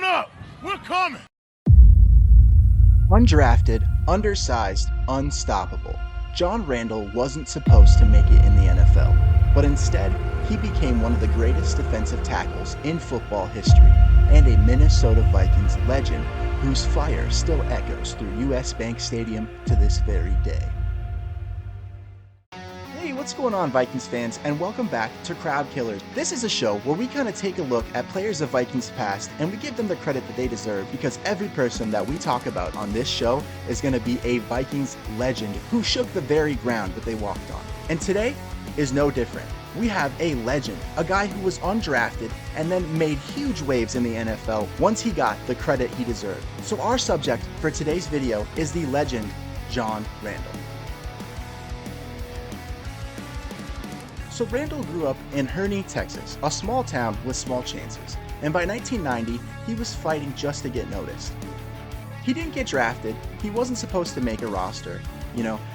up! We're coming! Undrafted, undersized, unstoppable. John Randle wasn't supposed to make it in the NFL, but instead, he became one of the greatest defensive tackles in football history and a Minnesota Vikings legend whose fire still echoes through US Bank Stadium to this very day. Hey, what's going on, Vikings fans, and welcome back to Crowd Killers. This is a show where we kind of take a look at players of Vikings past and we give them the credit that they deserve, because every person that we talk about on this show is going to be a Vikings legend who shook the very ground that they walked on. And today is no different. We have a legend, a guy who was undrafted and then made huge waves in the NFL once he got the credit he deserved. So our subject for today's video is the legend John Randle. So Randle grew up in Herney, Texas, a small town with small chances, and by 1990, he was fighting just to get noticed. He didn't get drafted, he wasn't supposed to make a roster.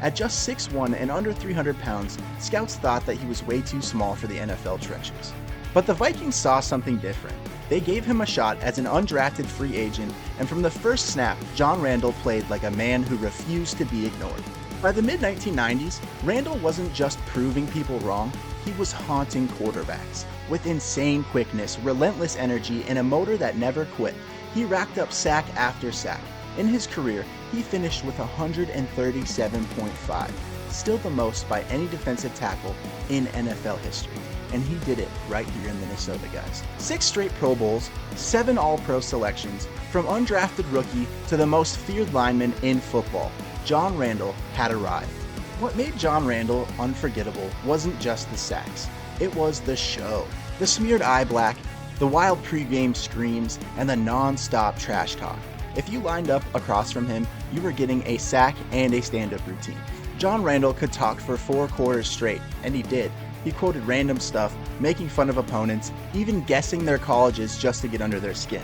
At just 6'1" and under 300 pounds, scouts thought that he was way too small for the NFL trenches. But the Vikings saw something different. They gave him a shot as an undrafted free agent, and from the first snap, John Randle played like a man who refused to be ignored. By the mid-1990s, Randle wasn't just proving people wrong, he was haunting quarterbacks. With insane quickness, relentless energy, and a motor that never quit, he racked up sack after sack. In his career, he finished with 137.5, still the most by any defensive tackle in NFL history. And he did it right here in Minnesota, guys. 6 straight Pro Bowls, 7 All-Pro selections, from undrafted rookie to the most feared lineman in football. John Randle had arrived. What made John Randle unforgettable wasn't just the sacks, it was the show. The smeared eye black, the wild pregame screams, and the non-stop trash talk. If you lined up across from him, you were getting a sack and a stand-up routine. John Randle could talk for 4 quarters straight, and he did. He quoted random stuff, making fun of opponents, even guessing their colleges just to get under their skin.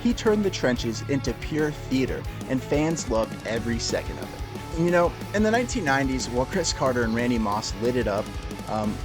He turned the trenches into pure theater, and fans loved every second of it. In the 1990s, while Chris Carter and Randy Moss lit it up,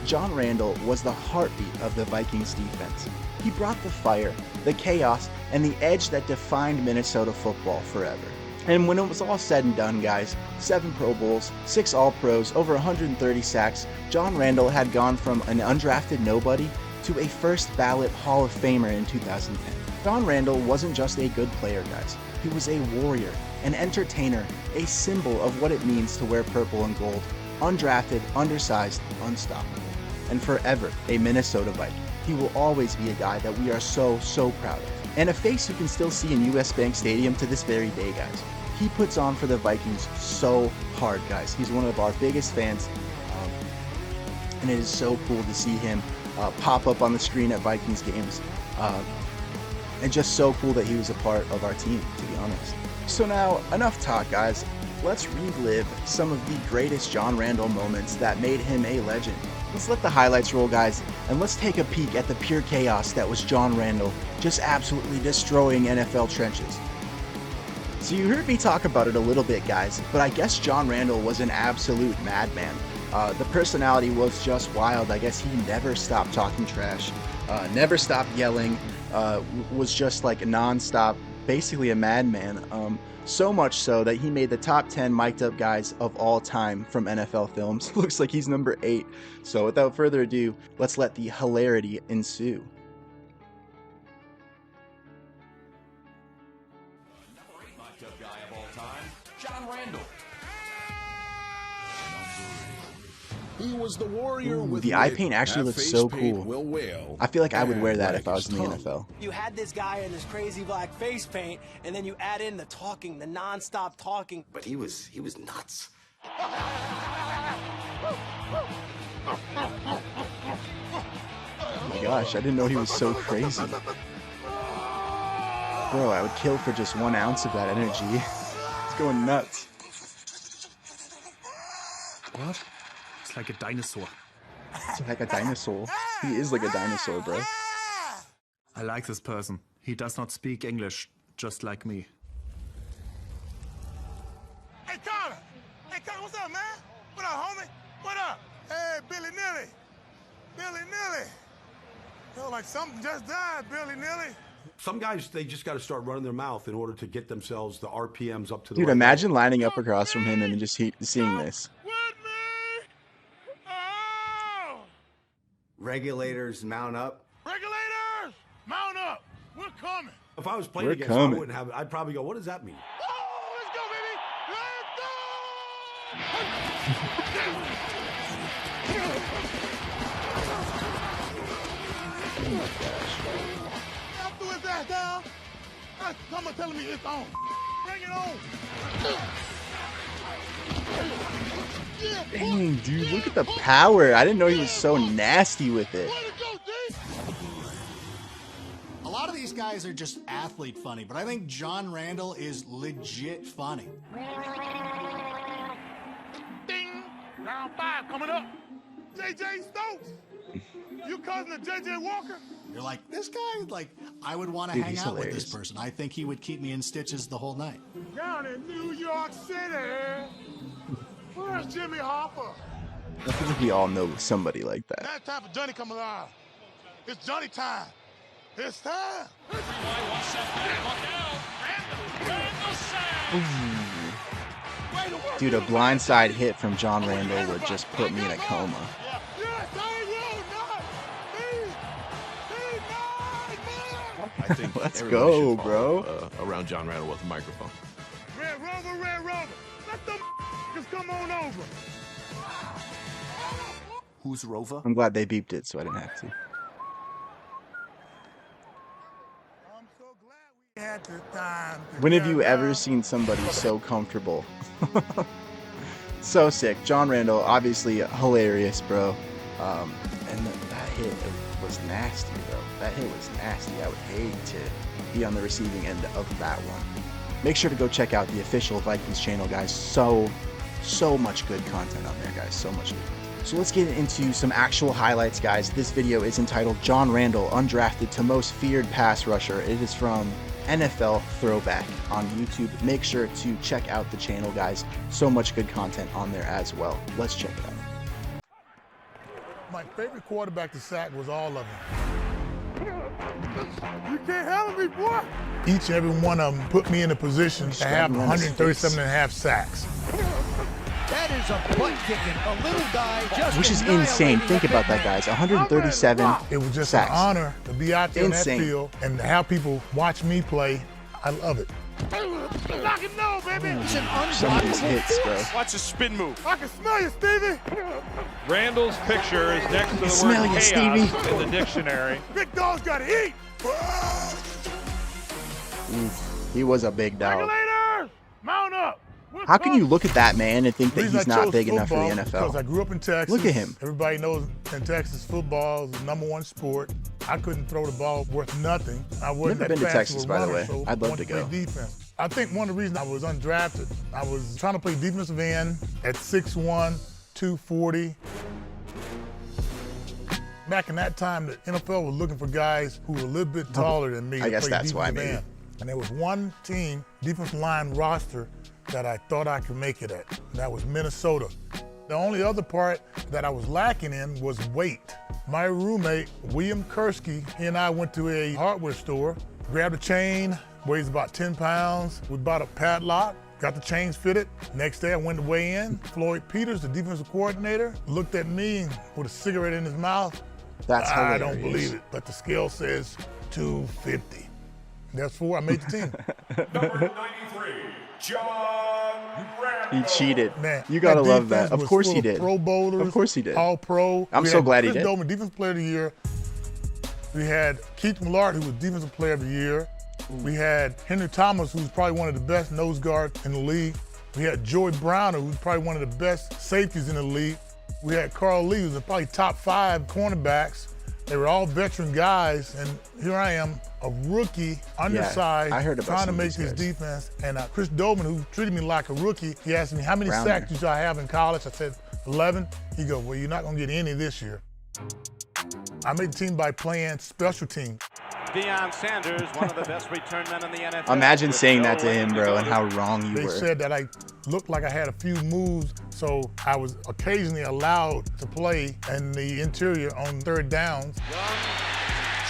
John Randle was the heartbeat of the Vikings defense. He brought the fire, the chaos, and the edge that defined Minnesota football forever. And when it was all said and done, guys, 7 Pro Bowls, 6 All-Pros, over 130 sacks, John Randle had gone from an undrafted nobody to a first-ballot Hall of Famer in 2010. John Randle wasn't just a good player, guys. He was a warrior, an entertainer, a symbol of what it means to wear purple and gold, undrafted, undersized, unstoppable, and forever a Minnesota Viking. He will always be a guy that we are so proud of, and a face you can still see in US Bank Stadium to this very day, guys. He puts on for the Vikings so hard, guys. He's one of our biggest fans, and it is so cool to see him pop up on the screen at Vikings games, and just so cool that he was a part of our team, to be honest. So now, enough talk, guys. Let's relive some of the greatest John Randle moments that made him a legend. Let's let the highlights roll, guys, and let's take a peek at the pure chaos that was John Randle, just absolutely destroying NFL trenches. So you heard me talk about it a little bit, guys, but I guess John Randle was an absolute madman. The personality was just wild. I guess he never stopped talking trash, never stopped yelling, was just like non-stop, basically a madman. So much so that he made the top 10 mic'd up guys of all time from NFL films. Looks like he's number 8. So without further ado, let's let the hilarity ensue. Number 8 mic'd up guy of all time, John Randle. He was the warrior with The eye wit. paint actually That looks face so paint cool. will wail, I feel like I would wear that and if I was in the wag his NFL. You had this guy in this crazy black face paint, and then you add in the talking, the non-stop talking. But he was nuts. Oh my gosh, I didn't know he was so crazy. Bro, I would kill for just 1 ounce of that energy. It's going nuts. What? It's like a dinosaur. It's like a dinosaur. He is like a dinosaur, bro. I like this person. He does not speak English, just like me. Hey, Connor! Hey, Connor, what's up, man? What up, homie? What up? Hey, Billy Nilly. Billy Nilly. Feel like something just died, Billy Nilly. Some guys, they just got to start running their mouth in order to get themselves the RPMs up to the Dude, right imagine level. lining up across from him and just seeing this. With me! Oh! Regulators mount up. Regulators, mount up. We're coming. If I was playing We're against coming. him, I wouldn't have. I'd probably go, what does that mean? Oh, let's go, baby. Let's go! After his ass down, that's someone telling me it's on. Bring it on. Yeah, Dang, dude, look at the power. I didn't know he was so nasty with it. way to go, D. A lot of these guys are just athlete funny, but I think John Randle is legit funny. Ding. Round 5 coming up. JJ Stokes. You cousin of JJ Walker? You're like, this guy, like, I would want to Dude, hang he's out with hilarious. this person. I think he would keep me in stitches the whole night. Down in New York City. Where's Jimmy Hoffa? I think we all know somebody like that. Now it's time for Johnny come alive. It's Johnny time. It's time. Dude, a blindside hit from John Randle would just put me in a coma. I think Let's everybody go, should bro. follow, around John Randle with a microphone. Red Rover, let them come on over. Who's Rover? I'm glad they beeped it so I didn't have to. I'm so glad we had the time. When have you ever seen somebody so comfortable? So sick. John Randle, obviously hilarious, bro. And that hit was nasty, bro. That hit was nasty. I would hate to be on the receiving end of that one. Make sure to go check out the official Vikings channel, guys. So much good content on there, guys. So much good content. So let's get into some actual highlights, guys. This video is entitled John Randle, Undrafted to Most Feared Pass Rusher. It is from NFL Throwback on YouTube. Make sure to check out the channel, guys. So much good content on there as well. Let's check it out. My favorite quarterback to sack was all of them. You can't handle me, boy. Each and every one of them put me in a position to have 137 and a half sacks. That is a butt kicking. A little guy just Which is insane. Think about that, guys. 137 It was just sacks. an honor to be out there Insane. in that field and to have people watch me play. I love it. Lock it no, baby. It's an Some of these hits, bro. Watch the spin move. I can smell you, Stevie. Randall's picture is next to the Smell word you, chaos Stevie. in the dictionary. Big dogs gotta eat. He was a big dog. Regulators, mount up. How can you look at that man and think that reason he's I not chose big enough for the football Because I NFL? grew up in Texas. Look at him. Everybody knows in Texas football is the #1 sport. I couldn't throw the ball worth nothing. I wasn't Never that been to fast Texas, of a by the runner, way. so I'd love wanted to go. play defense. I think one of the reasons I was undrafted, I was trying to play defensive end at 6'1", 240. Back in that time, the NFL was looking for guys who were a little bit taller than me I to guess play that's why, defensive maybe. end. And there was one team, defensive line roster, that I thought I could make it at. That was Minnesota. The only other part that I was lacking in was weight. My roommate, William Kursky, he and I went to a hardware store, grabbed a chain, weighs about 10 pounds. We bought a padlock, got the chains fitted. Next day I went to weigh in. Floyd Peters, the defensive coordinator, looked at me with a cigarette in his mouth. That's hilarious. I don't believe it, but the scale says 250. Therefore, I made the team. Number 93, John Randle. He cheated. Man, You gotta love defense that. Of was course full he of did. Pro bowlers, Of course he did. All pro. I'm We so had glad he Chris did. Doman, defensive player of the year. We had Keith Millard, who was defensive player of the year. We had Henry Thomas, who's probably one of the best nose guards in the league. We had Joey Browner, who's probably one of the best safeties in the league. We had Carl Lee, who's probably top 5 cornerbacks. They were all veteran guys, and here I am, a rookie, undersized, I heard about trying to some of make these this guys. defense. And Chris Doman, who treated me like a rookie, he asked me, how many Browner. sacks did I have in college? I said, 11. He goes, well, you're not going to get any this year. I made the team by playing special teams. Deion Sanders, one of the best return men in the NFL. Imagine saying that to him, bro, and how wrong you They were. said that I looked like I had a few moves, so I was occasionally allowed to play in the interior on third downs.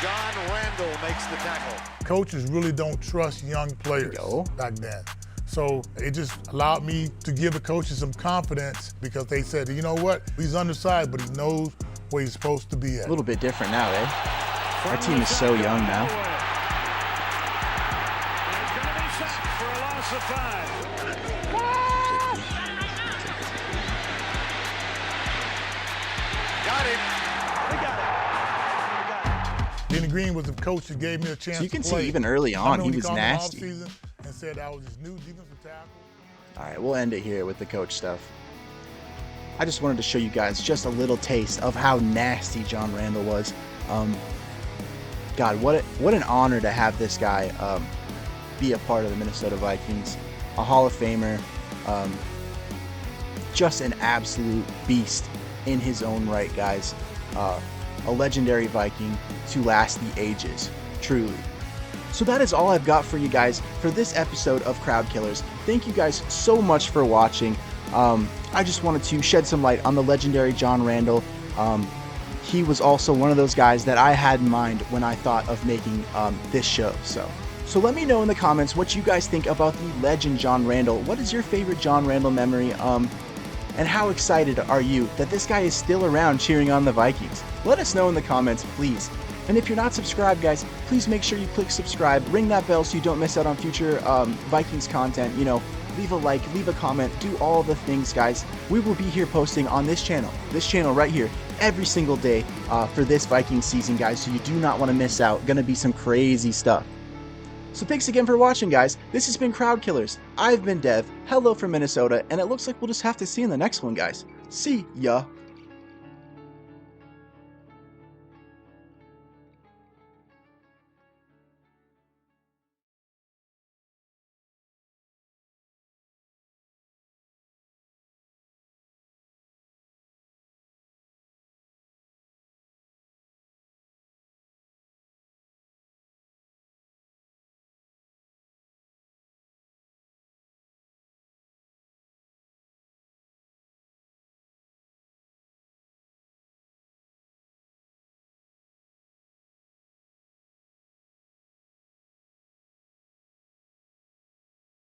John Randle makes the tackle. Coaches really don't trust young players back then. So it just allowed me to give the coaches some confidence because they said, you know what, he's undersized, but he knows where he's supposed to be at. A little bit different now, eh? Our team is so young now. He's going to be sacked for a loss of 5. Got him. We got it. Denny Green was the coach that gave me a chance So you can to play. see even early on, he was called me nasty. off-season and said I was his new defensive tackle. All right, we'll end it here with the coach stuff. I just wanted to show you guys just a little taste of how nasty John Randle was. God, what an honor to have this guy be a part of the Minnesota Vikings. A Hall of Famer, just an absolute beast in his own right, guys. A legendary Viking to last the ages, truly. So that is all I've got for you guys for this episode of Crowd Killers. Thank you guys so much for watching. I just wanted to shed some light on the legendary John Randle. He was also one of those guys that I had in mind when I thought of making this show. So let me know in the comments what you guys think about the legend John Randle. What is your favorite John Randle memory? And how excited are you that this guy is still around cheering on the Vikings? Let us know in the comments, please. And if you're not subscribed, guys, please make sure you click subscribe, ring that bell so you don't miss out on future Vikings content. You know, leave a like, leave a comment, do all the things, guys. We will be here posting on this channel right here, every single day for this Viking season, guys, so you do not want to miss out. Gonna be some crazy stuff. So thanks again for watching, guys. This has been Crowd Killers. I've been Dev. Hello from Minnesota, and it looks like we'll just have to see you in the next one, guys. See ya.